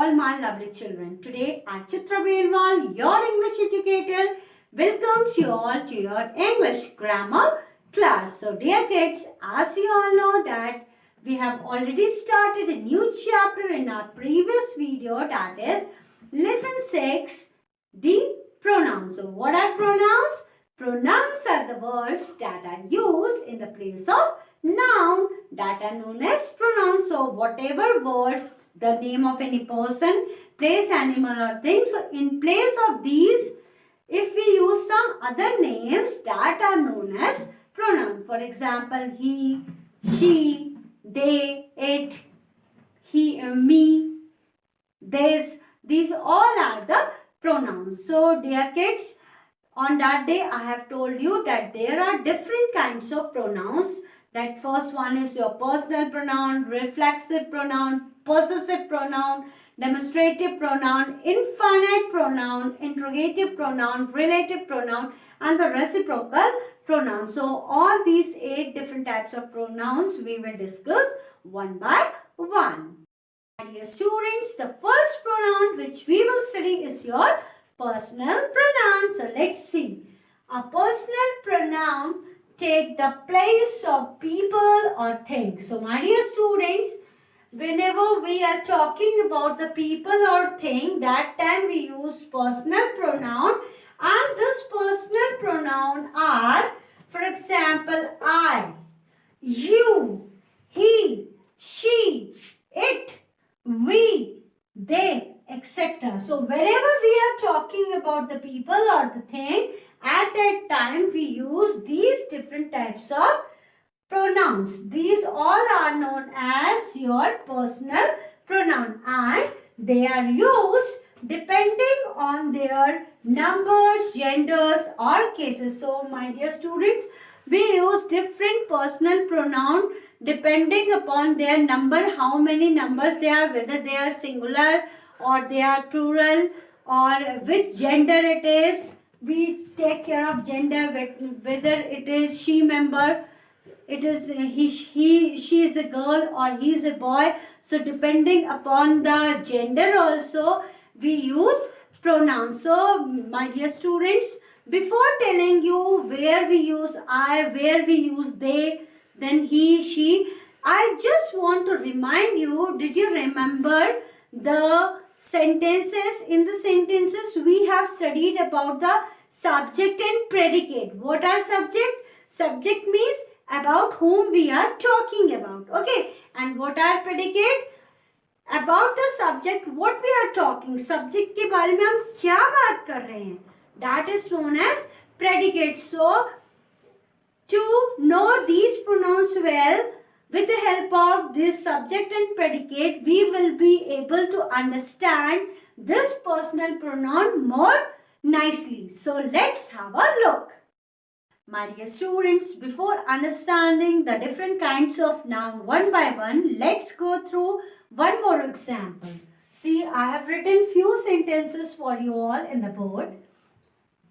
all my lovely children. Today, I, Chitra Belwal, your English educator, welcomes you all to your English grammar class. So, dear kids, as you all know that we have already started a new chapter in our previous video, that is lesson 6, the pronouns. So, what are pronouns? Pronouns are the words that are used in the place of noun that are known as pronouns. So, whatever words, the name of any person, place, animal or thing. So, in place of these, if we use some other names that are known as pronoun. For example, he, she, they, it, he, me, this. These all are the pronouns. So, dear kids, on that day, I have told you that there are different kinds of pronouns. That first one is your personal pronoun, reflexive pronoun, possessive pronoun, demonstrative pronoun, infinite pronoun, interrogative pronoun, relative pronoun, and the reciprocal pronoun. So, all these 8 different types of pronouns we will discuss one by one. Dear students, the first pronoun which we will study is your personal pronoun. So let's see. A personal pronoun take the place of people or things. So my dear students, whenever we are talking about the people or thing, that time we use personal pronoun, and this personal pronoun are, for example, I, you, he, she, it, we, they, etc. So wherever we are talking about the people or the thing, at that time we use these different types of pronouns. These all are known as your personal pronoun, and they are used depending on their numbers, genders or cases. So my dear students, we use different personal pronoun depending upon their number, how many numbers they are, whether they are singular or they are plural, or which gender it is. We take care of gender, whether it is she member, it is she is a girl or he is a boy. So depending upon the gender also we use pronouns. So my dear students, before telling you where we use I, where we use they, then he, she, I just want to remind you, did you remember the sentences? In the sentences we have studied about the subject and predicate. What are subject? Subject means about whom we are talking about. Okay. And what are predicate? About the subject what we are talking. Subject के बारे में हम क्या बात कर रहे हैं? That is known as predicate. So, to know these pronouns well, with the help of this subject and predicate, we will be able to understand this personal pronoun more nicely. So, let's have a look. My dear students, before understanding the different kinds of noun one by one, let's go through one more example. See, I have written few sentences for you all in the board.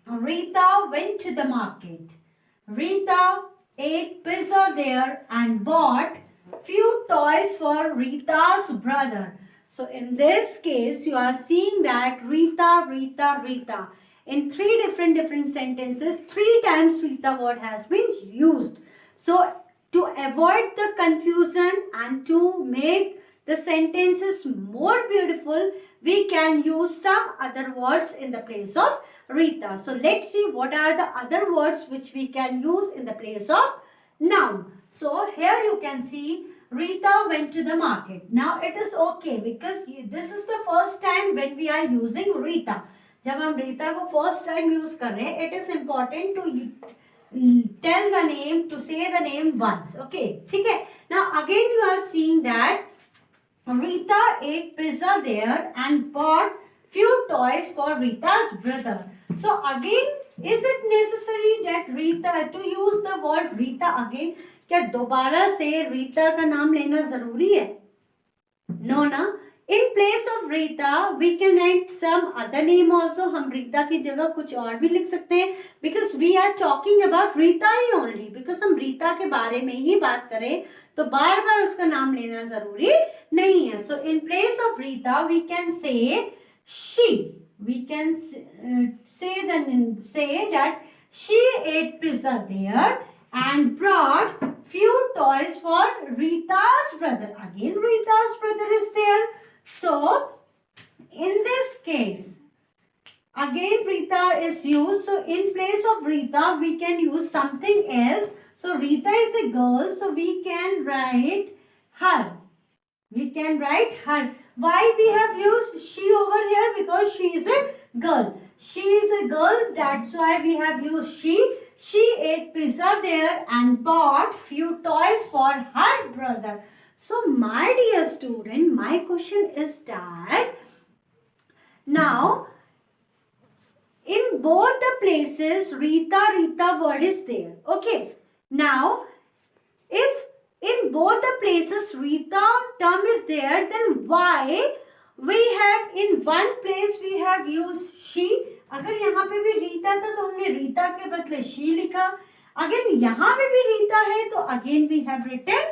Rita went to the market. Rita ate pizza there and bought few toys for Rita's brother. So in this case, you are seeing that Rita, Rita, Rita. In 3 different sentences, 3 times Rita word has been used. So to avoid the confusion and to make the sentences more beautiful, we can use some other words in the place of Rita. So let's see what are the other words which we can use in the place of noun. So here you can see Rita went to the market. Now it is okay because this is the first time when we are using Rita. जब हम रीता को first time use कर रहे हैं, it is important to tell the name, to say the name once. Okay, ठीक है. Now again you are seeing that Rita ate pizza there and bought few toys for Rita's brother. So again, is it necessary that Rita to use the word Rita again? क्या दोबारा से रीता का नाम लेना जरूरी है? No, ना. In place of Rita, we can write some other name also. हम रीता की जगह कुछ और भी लिख सकते हैं, because we are talking about Rita he only. Because हम रीता के बारे में ही बात करें तो बार बार उसका नाम लेना जरूरी नहीं है. So in place of Rita, we can say she. We can say that she ate pizza there and brought few toys for Rita's brother. Again, Rita's brother is there. So, in this case, again Rita is used. So, in place of Rita, we can use something else. So, Rita is a girl. So, we can write her. We can write her. Why we have used she over here? Because she is a girl. She is a girl. That's why we have used she. She ate pizza there and bought few toys for her brother. So, my dear student, my question is that now in both the places Rita word is there. Okay. Now, if in both the places Rita term is there, then why we have in one place we have used she? अगर यहाँ पे भी रीता था तो हमने रीता के बदले she लिखा. अगेन यहाँ पे भी रीता है तो again we have written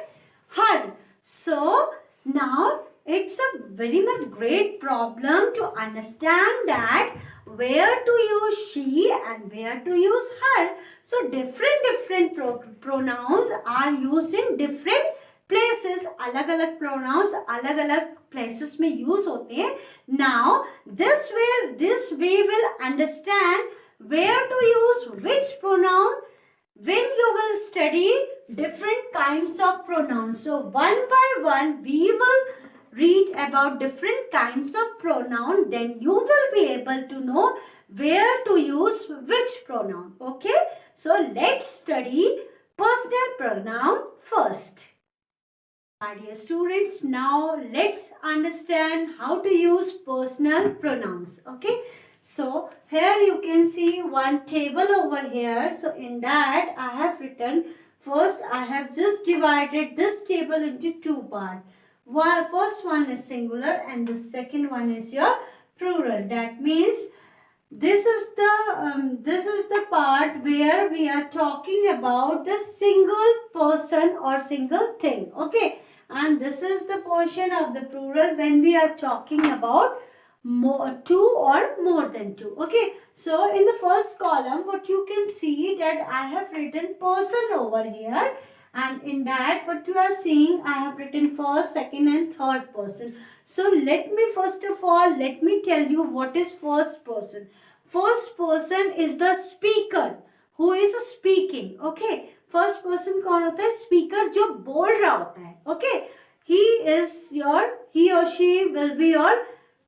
her. So now it's a very much great problem to understand that where to use she and where to use her. So different pronouns are used in different places. अलग अलग pronouns अलग अलग places में use होते हैं. Now this we will understand where to use which pronoun when you will study different kinds of pronouns. So one by one we will read about different kinds of pronoun, then you will be able to know where to use which pronoun. Okay, so let's study personal pronoun first. My dear students, now let's understand how to use personal pronouns. Okay, so here you can see one table over here. So in that I have written, first I have just divided this table into two parts. First one is singular and the second one is your plural. That means this is the part where we are talking about the single person or single thing. Okay, and this is the portion of the plural when we are talking about two or more than two. Okay, so in the first column what you can see that I have written person over here. And in that what you are seeing, I have written first, second and third person. So let me first of all, let me tell you what is first person. First person is the speaker who is speaking. Okay. First person कौन होता है? Speaker जो बोल रहा होता है. Okay. He or she will be your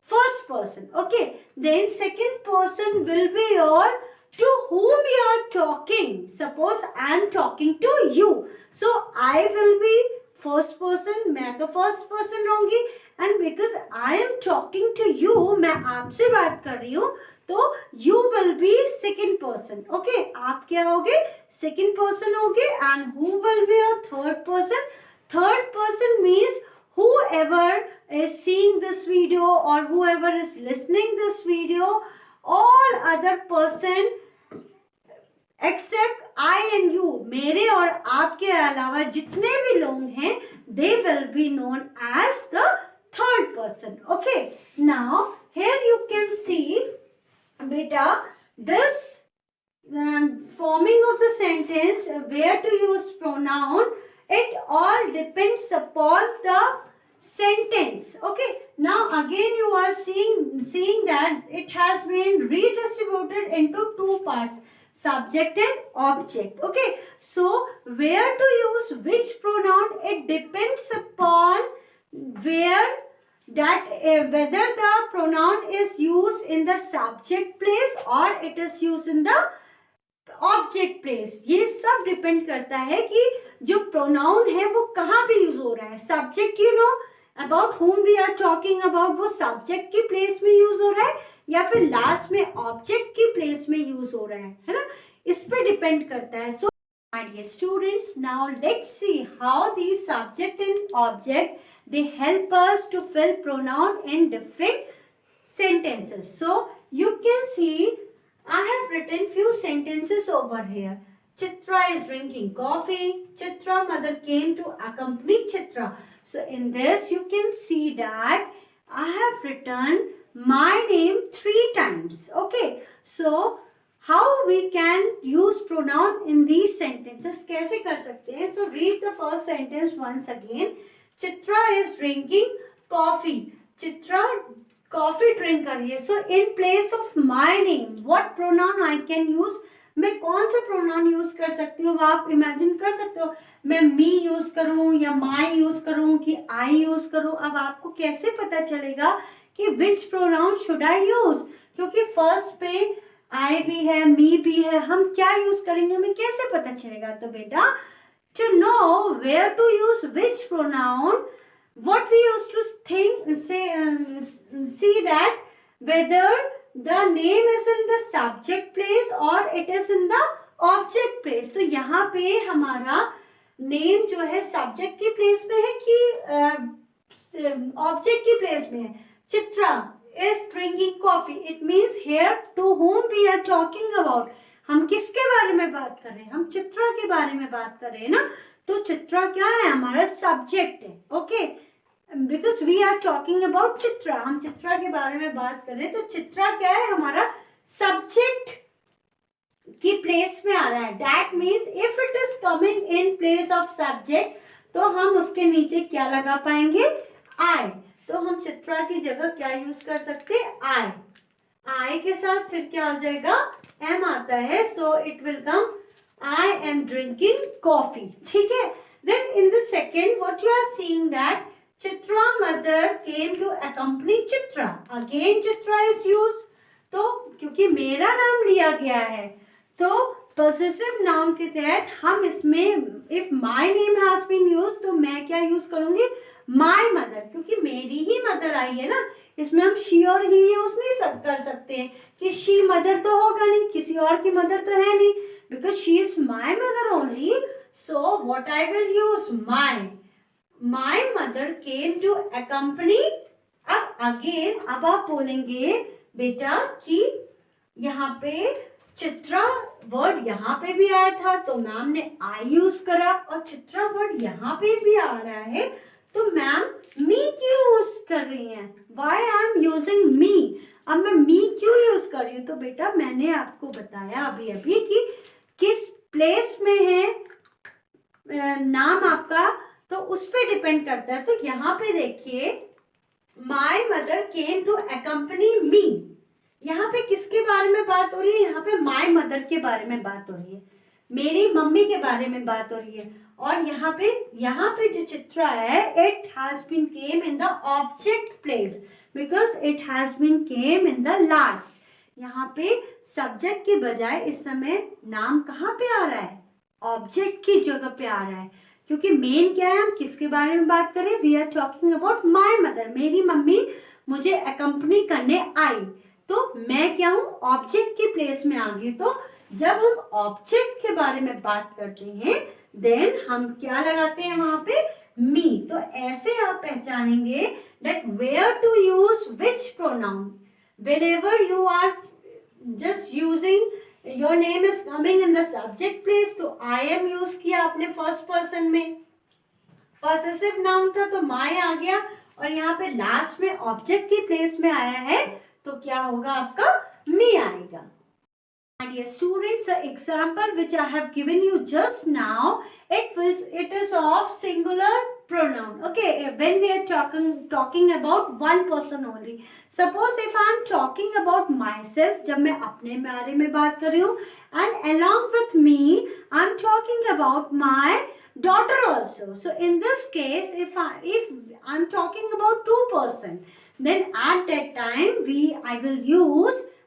first person. Okay. Then second person will be your to whom you are talking. Suppose I am talking to you. So I will be first person. मैं तो first person रहूँगी. And because I am talking to you, मैं आपसे बात कर रही हूँ, तो you will be second person. Okay, आप क्या होगे? Second person होगे. And who will be your third person? Third person means whoever is seeing this video or whoever is listening this video, all other person except I and you, मेरे और आपके अलावा जितने भी लोग हैं, they will be known as the third person. Okay, now here you can see beta this forming of the sentence, where to use pronoun, it all depends upon the sentence. Okay, now again you are seeing that it has been redistributed into two parts, subject and object. Okay, so where to use which pronoun, it depends upon whether the pronoun is used in the subject place or it is used in the object place. ये सब depend करता है कि जो pronoun है वो कहाँ पे यूज हो रहा है. Subject you know about whom we are talking about, वो सब्जेक्ट की प्लेस में यूज हो रहा है या फिर लास्ट में ऑब्जेक्ट की प्लेस में यूज हो रहा है ना, इस पे डिपेंड करता है. सो My dear students, now let's see how these subject and object they help us to fill pronoun in different sentences. So you can see I have written few sentences over here. Chitra is drinking coffee. Chitra mother came to accompany Chitra. So in this you can see that I have written my name 3 times. Okay. So how we can use pronoun in these sentences? कैसे कर सकते हैं? So read the first sentence once again. Chitra is drinking coffee. Chitra coffee drink कर रही है. So in place of my name, what pronoun I can use? मैं कौन सा प्रोनाउन यूज कर सकती हूँ? आप इमेजिन कर सकते हो मैं मी यूज करूँ या माई यूज करूँ कि आई यूज करूँ. अब आपको कैसे पता चलेगा कि विच प्रोनाउन शुड आई यूज? क्योंकि फर्स्ट पे आई भी है, मी भी है, हम क्या यूज करेंगे हमें कैसे पता चलेगा? तो बेटा to know where to use which pronoun, what we used to think, see that whether the name is in the subject place or it is in the object place. तो यहाँ पे हमारा नेम जो है सब्जेक्ट की place में है कि ऑब्जेक्ट की प्लेस में है? Chitra is drinking coffee. It means here to whom we are talking about. हम किसके बारे में बात कर रहे हैं? हम चित्रा के बारे में बात कर रहे हैं ना. तो चित्रा क्या है? हमारा सब्जेक्ट है. Okay, because we are talking about Chitra. हम चित्रा के बारे में बात कर रहे हैं. तो चित्रा क्या है? हमारा सब्जेक्ट की प्लेस में आ रहा है. That means if it is coming in place of subject तो हम उसके नीचे क्या लगा पाएंगे? आई. तो हम चित्रा की जगह क्या यूज कर सकते हैं? आई. आई के साथ फिर क्या हो जाएगा? एम आता है. So it will come I am drinking coffee. ठीक है. Then in the second what you are seeing that Chitra mother came to accompany Chitra. Again Chitra is use. तो क्योंकि मेरा नाम लिया गया है तो पॉसेसिव नाउन के तहत हम इसमें if my name has been use तो मैं क्या यूज करूंगी? My mother. क्योंकि मेरी ही मदर आई है ना. इसमें हम शी और ही यूज नहीं कर सकते हैं कि शी मदर तो होगा नहीं, किसी और की मदर तो है नहीं, because she is my mother only. So what I will use? My. My mother came to accompany. अब अगेन अब आप बोलेंगे बेटा कि यहाँ पे चित्रा वर्ड यहाँ पे भी आया था तो मैम ने आई यूज करा और चित्रा वर्ड यहाँ पे भी आ रहा है तो मैम मी क्यों यूज कर रही हैं? वाई आई एम यूजिंग मी. अब मैं मी क्यों यूज कर रही हूँ? तो बेटा मैंने आपको बताया अभी अभी कि किस प्लेस में है नाम आपका, तो उस पर डिपेंड करता है. तो यहाँ पे देखिए my mother came to accompany me. यहाँ पे किसके बारे में बात हो रही है? यहाँ पे माय मदर के बारे में बात हो रही है, मेरी मम्मी के बारे में बात हो रही है. और यहाँ पे जो चित्रा है it has been came in the object place because it has been came in the last. यहाँ पे सब्जेक्ट की बजाय इस समय नाम कहाँ पे आ रहा है? ऑब्जेक्ट की जगह पे आ रहा है. क्योंकि मेन क्या है? हम किसके बारे में बात करें? We are talking about my mother. मेरी मम्मी मुझे अकम्पनी करने आई तो मैं क्या हूँ? ऑब्जेक्ट की प्लेस में आ गई. तो जब हम ऑब्जेक्ट के बारे में बात करते हैं देन हम क्या लगाते हैं वहां पे? मी. तो ऐसे आप पहचानेंगे that where to use which pronoun. Whenever you are just using your name is coming in the subject place तो I am use किया आपने फर्स्ट पर्सन में. पॉसेसिव नाउन था तो my आ गया और यहाँ पे लास्ट में ऑब्जेक्ट की प्लेस में आया है तो क्या होगा आपका? me आएगा. My dear students, the example which I have given you just now, it is of singular pronoun. Okay, when we are talking about one person only. Suppose if I am talking about myself, जब मैं अपने बारे में बात कर रही हूँ, and along with me, I am talking about my daughter also. So in this case, if I am talking about two person, then at that time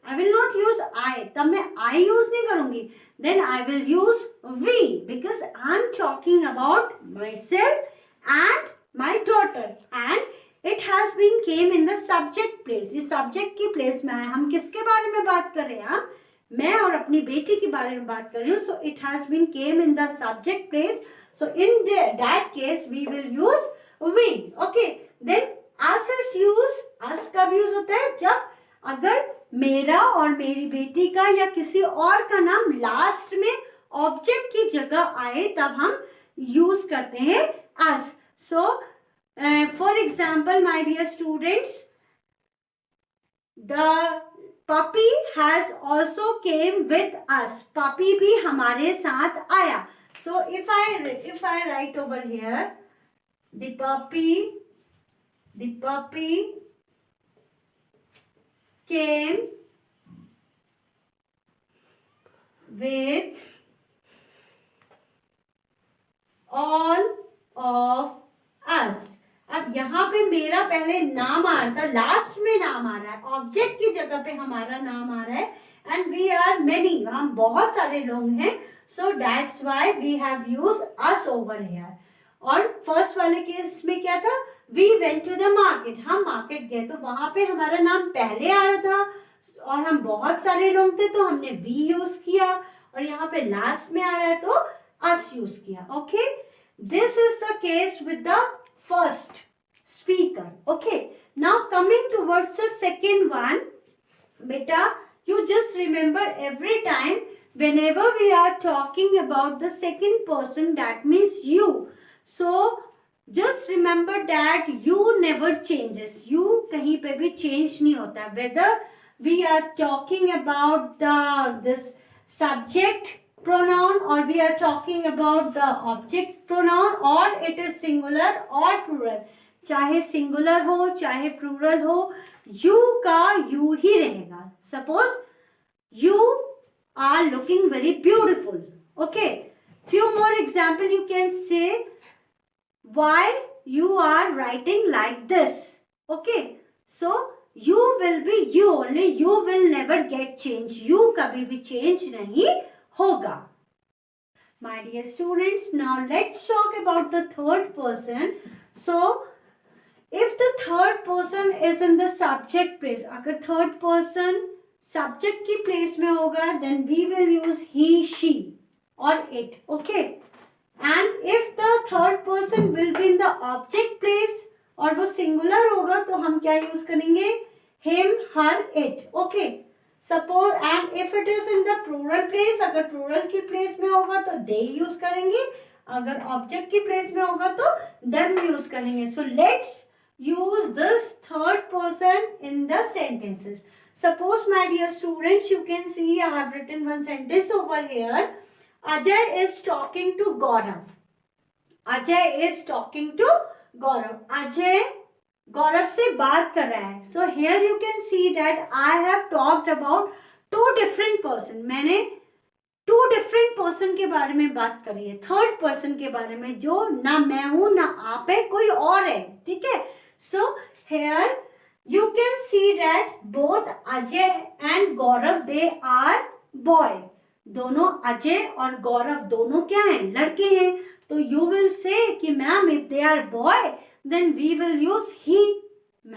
I will not use I. तब मैं I use नहीं करूँगी. Then I will use we because I am talking about myself and my daughter and it has been came in the subject place. ये subject की place में है. हम किसके बारे में बात कर रहे हैं? हम मैं और अपनी बेटी के बारे में बात कर रही हूँ, so it has been came in the subject place, so in that case we will use we. Okay, then us is use, us कब यूज होता है? जब अगर मेरा और मेरी बेटी का या किसी और का नाम लास्ट में ऑब्जेक्ट की जगह आए तब हम यूज करते हैं us. So for example my dear students, the puppy has also came with us. puppy भी हमारे साथ आया. So if I write over here, the puppy came with all of us. अब यहाँ पे मेरा पहले नाम आ रहा था, लास्ट में नाम आ रहा है, ऑब्जेक्ट की जगह पे हमारा नाम आ रहा है, एंड वी आर मेनी, हम बहुत सारे लोग हैं, so that's why we have use us over here. और फर्स्ट वाले केस में क्या था? We went to the market, हम मार्केट गए, तो वहां पे हमारा नाम पहले आ रहा था और हम बहुत सारे लोग थे तो हमने वी यूज किया, और यहाँ पे लास्ट में आ रहा है तो अस यूज किया. Okay, this is the case with the first speaker. Okay, now coming towards the second one, beta, you just remember every time whenever we are talking about the second person, that means you. So just remember that you never changes. You कहीं पे भी change नहीं होता. Whether we are talking about this subject pronoun or we are talking about the object pronoun, or it is singular or plural, चाहे singular हो चाहे plural हो, you का you ही रहेगा. Suppose you are looking very beautiful. Okay, few more example you can say, why you are writing like this. Okay, so you will be you only, you will never get change. You कभी भी change नहीं होगा. My dear students, now let's talk about the third person. So if the third person is in the subject place, अगर third person subject की place में होगा, then we will use he, she or it. Okay, and if the third person will be in the object place और वो singular होगा तो हम क्या use करेंगे? him, her, it. Okay, suppose, and if it is in the plural place, अगर plural की place में होगा तो दे यूज करेंगे, अगर ऑब्जेक्ट की प्लेस में होगा तो देम यूज करेंगे. So let's use this third person in the sentences. Suppose my dear students, you can see I have written one sentence over here. Ajay is talking to Gaurav. Ajay is talking to Gaurav. Ajay Gaurav से बात कर रहा है. So here you can see that I have talked about two different person. मैंने two different person के बारे में बात करी है, थर्ड पर्सन के बारे में, जो ना मैं हूं ना आप है, कोई और है. ठीक है, so here you can see that both Ajay and Gaurav they are boy. दोनों अजय और गौरव दोनों क्या हैं? लड़के हैं. तो यू विल से कि ma'am if they are boy then we will use he.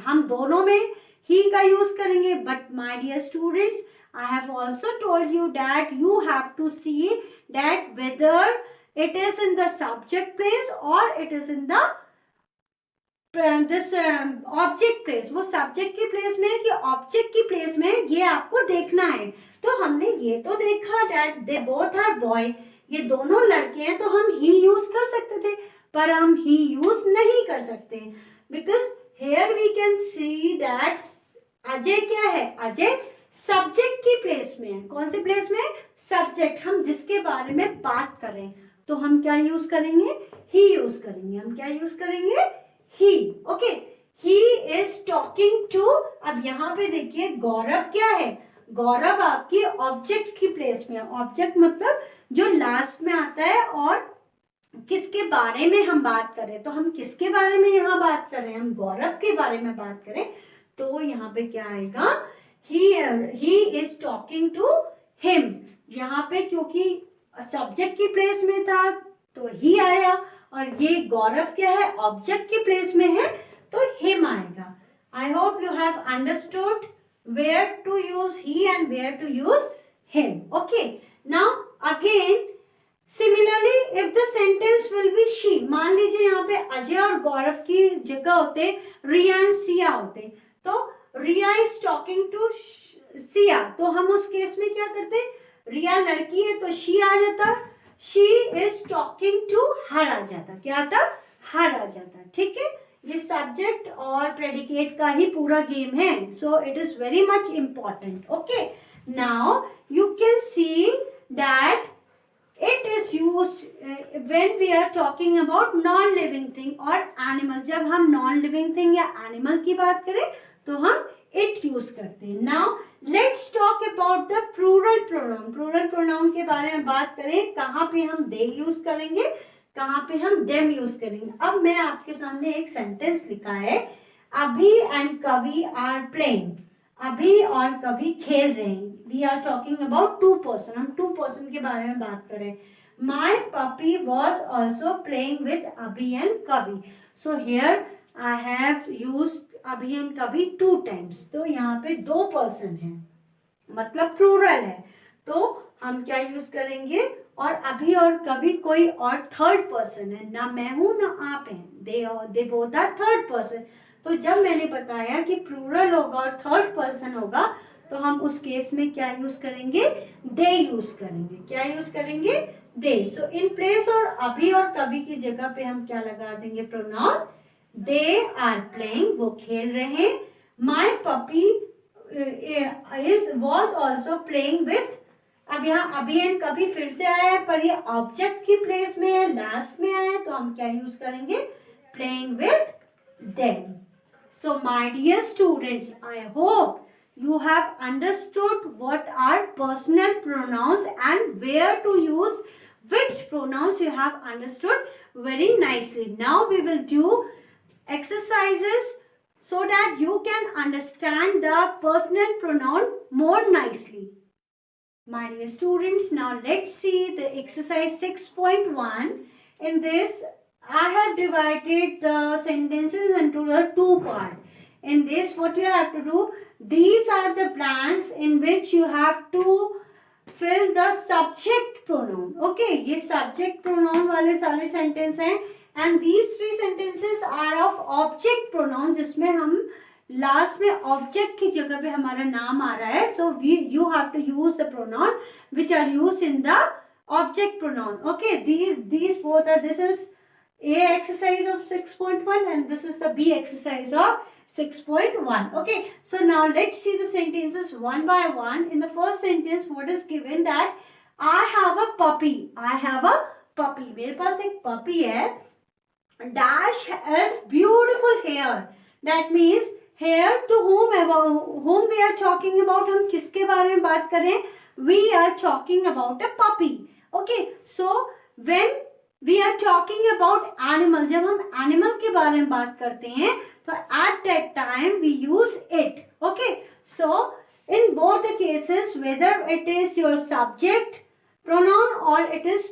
हम दोनों में he का यूज करेंगे. But my dear students, I have also told you that you have to see that whether it is in the subject place or it is in the this object place. वो subject की place में है कि object की place में है, ये आपको देखना है. तो हमने ये तो देखा that they both are boy, ये दोनों लड़के हैं, तो हम he यूज कर सकते थे, पर हम ही यूज नहीं कर सकते, because here we can see that Ajay क्या है? अजय सब्जेक्ट की प्लेस में है. कौन सी प्लेस में? सब्जेक्ट. हम जिसके बारे में बात कर रहे हैं तो हम क्या यूज करेंगे? ही यूज करेंगे. हम क्या यूज करेंगे? He. Okay, he is talking to. अब यहाँ पे देखिए गौरव क्या है? गौरव आपकी ऑब्जेक्ट की प्लेस में है. ऑब्जेक्ट मतलब जो लास्ट में आता है और किसके बारे में हम बात कर रहे हैं. तो हम किसके बारे में यहाँ बात कर रहे हैं? हम गौरव के बारे में बात करें तो यहाँ पे क्या आएगा? He is talking to him. यहाँ पे क्योंकि सब्जेक्ट की प्लेस में था तो ही आया, और ये गौरव क्या है? ऑब्जेक्ट की प्लेस में है तो हिम आएगा. I hope you have understood where to use he and where to use him. Okay, now again similarly if the sentence will be she, मान लीजिए यहाँ पे अजय और गौरव की जगह होते रिया एंड सिया होते, तो रिया इज टॉकिंग टू सिया, तो हम उस केस में क्या करते, रिया लड़की है तो शी आ जाता, she is talking to her आ जाता, क्या आता, हर आ जाता. ठीक है, ये सब्जेक्ट और प्रेडिकेट का ही पूरा गेम है, so it is very much important. Okay, now you can see that it is used when we are talking about non living thing और animal. जब हम non living thing या animal की बात करें तो हम it यूज करते हैं. now let's talk about the plural pronoun. plural pronoun के बारे में बात करें, कहाँ पे हम they यूज करेंगे, कहाँ पे हम them यूज करेंगे. अब मैं आपके सामने एक सेंटेंस लिखा है, अभी एंड कवि आर प्लेइंग, अभी और कवि खेल रहे हैं. We are talking about two person, हम टू पर्सन के बारे में बात करें. My puppy was also playing with Abhi and Kavi. So here I have use Abhi and Kavi two times, तो यहाँ पे दो पर्सन है, मतलब प्लूरल है, तो हम क्या यूज करेंगे, और अभी और कभी कोई और थर्ड पर्सन है, ना मैं हूं ना आप हैं, they both are third person. तो जब मैंने बताया कि प्लूरल होगा और थर्ड पर्सन होगा तो हम उस केस में क्या यूज करेंगे, दे यूज करेंगे. क्या यूज करेंगे, दे. सो इन प्लेस और अभी और कभी की जगह पे हम क्या लगा देंगे, प्रोनाउन. दे आर प्लेइंग, वो खेल रहे हैं. My puppy is was also playing with, अब यहाँ अभी एंड कभी फिर से आया है पर ये ऑब्जेक्ट की प्लेस में है, लास्ट में आया है, तो हम क्या यूज करेंगे, playing with them. So my dear students, I hope you have understood what are personal pronouns and where to use which pronouns. You have understood very nicely. Now we will do exercises so that you can understand the personal pronoun more nicely. My dear students, now let's see the exercise 6.1. In this I have divided the sentences into the two parts. In this, what you have to do, these are the blanks in which you have to fill the subject pronoun. Okay, ये subject pronoun वाले सारे sentence हैं, and these three sentences are of object pronoun, जिसमें हम last में object की जगह पे हमारा नाम आ रहा है. सो you have to use the pronoun which are used in the object pronoun. Okay, these both are, this is A exercise of 6.1 and this is the B exercise of 6.1. Okay, so now let's see the sentences one by one. In the first sentence, what is given, that I have a puppy. I have a puppy. मेरे पास एक puppy है. Dash has beautiful hair. That means hair to whom we are talking about. हम किसके बारे में बात कर रहे हैं? We are talking about a puppy. Okay, so when we are talking about animal, जब हम animal के बारे में बात करते हैं तो at that time we use it. Okay, so in both the cases, whether it is your subject pronoun or it is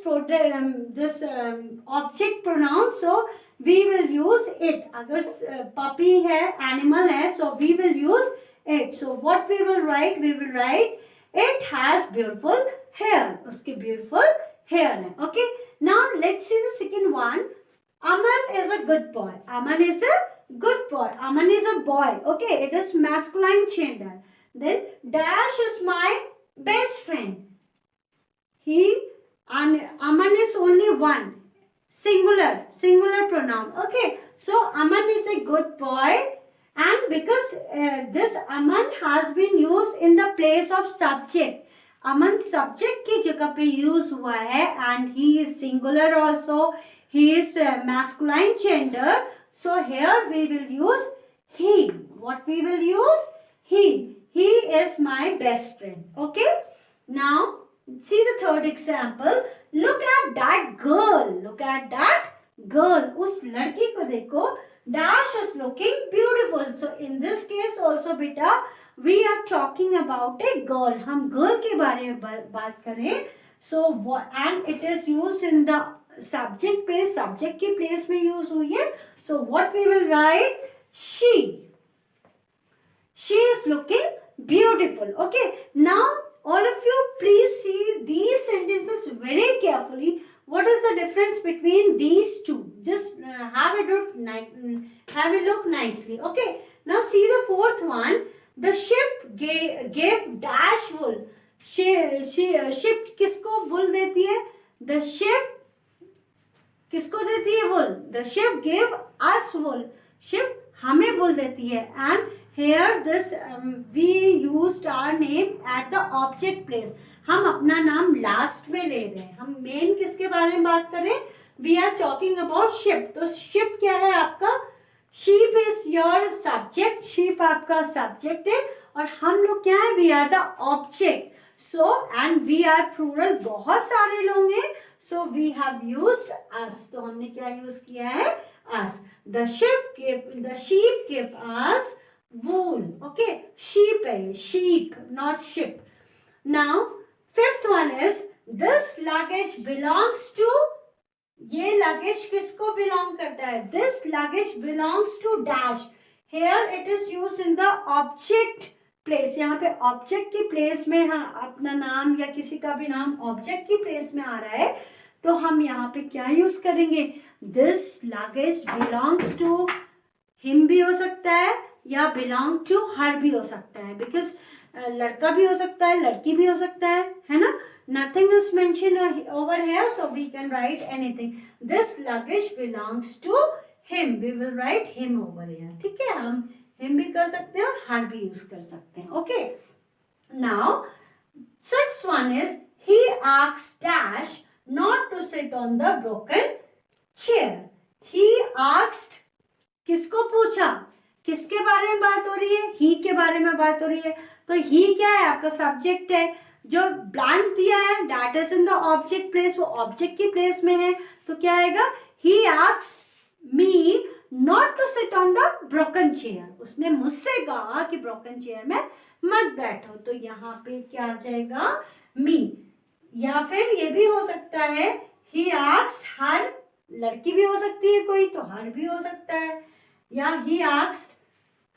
object pronoun, so we will use it. अगर puppy है, animal है, so we will use it. So what we will write, it has beautiful hair. उसके beautiful hair है. Okay, now let's see the second one. Aman is a good boy. Aman is a good boy. Aman is a boy. Okay, it is masculine gender. Then Dash is my best friend. Aman is only one. Singular pronoun. Okay, so Aman is a good boy, and because this Aman has been used in the place of subject. Aman subject की जगह पे use हुआ है, and he is singular also, he is masculine gender, so here we will use he. What we will use, he is my best friend. Okay, now see the third example. Look at that girl. उस लड़की को देखो. Dash is looking beautiful. So in this case also बेटा we are talking about a girl. हम girl के बारे में बात करें. So and it is used in the subject place. Subject की place में use हुई है. So what we will write? She is looking beautiful. Okay. Now all of you please see these sentences very carefully. What is the difference between these two? Just have a look nicely. Okay. Now see the fourth one. The ship gave dash wool. Ship किसको wool देती है? The ship किसको देती है wool? The ship gave us wool. Ship हमें wool देती है. And here this we used our name at the object place. हम अपना नाम लास्ट में ले रहे हैं. हम मेन किसके बारे में बात कर रहे हैं? We are talking about ship. तो ship क्या है आपका? Sheep is your subject. Sheep आपका subject है और हम लोग क्या है? We are the object. So and we are plural. बहुत सारे लोग हैं. So we have used us. तो हमने क्या use किया है? Us. The sheep gave us wool. Okay. Sheep है. Sheep, not ship. Now fifth one is this luggage belongs to. ये luggage किसको belong करता है? This luggage belongs to dash. Here it is used in the object place. यहाँ पे object की place में हाँ अपना नाम या किसी का भी नाम object की place में आ रहा है तो हम यहाँ पे क्या use करेंगे? This luggage belongs to him भी हो सकता है या belong to her भी हो सकता है because लड़का भी हो सकता है लड़की भी हो सकता है ना? Nothing is mentioned over here, so we can write anything. This luggage belongs to him. We will write him over here. ठीक है? हम him भी कर सकते हैं और her भी use कर सकते हैं. Okay. Now, sixth one is he asked Dash not to sit on the broken chair. He asked किसको पूछा? किसके बारे में बात हो रही है? ही के बारे में बात हो रही है. तो ही क्या है? आपका सब्जेक्ट है. जो ब्लैंक दिया है that is in the object place, वो ऑब्जेक्ट की प्लेस में है तो क्या आएगा? He asked me not to sit on the broken chair. उसने मुझसे कहा कि ब्रोकन चेयर में मत बैठो. तो यहाँ पे क्या आ जाएगा? मी. या फिर ये भी हो सकता है ही आस्क्ड हर. लड़की भी हो सकती है कोई तो हर भी हो सकता है. या ही आस्क्ड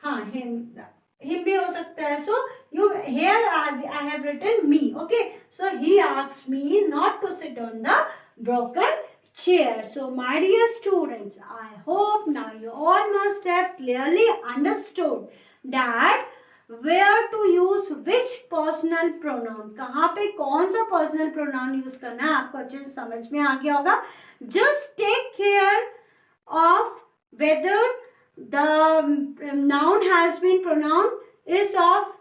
हाँ him भी हो सकता है. So you here I have written me. Okay, so he asked me not to sit on the broken chair. So my dear students, I hope now you all must have clearly understood that where to use which personal pronoun. कहाँ पे कौन सा personal pronoun use करना है आपको अच्छे से समझ में आ गया होगा. Just take care of whether the noun has been pronoun is of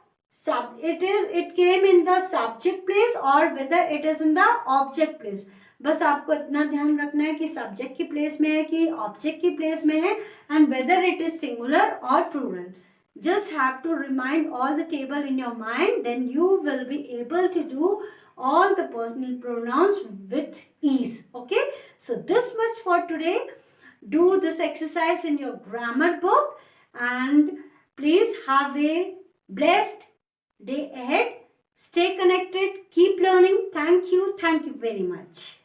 it came in the subject place or whether it is in the object place. बस आपको इतना ध्यान रखना है कि सब्जेक्ट की प्लेस में है कि ऑब्जेक्ट की प्लेस में है and whether it is singular or plural. Just have to remind all the table in your mind, then you will be able to do all the personal pronouns with ease. Okay, so this much for today. Do this exercise in your grammar book and please have a blessed day ahead. Stay connected, keep learning. Thank you very much.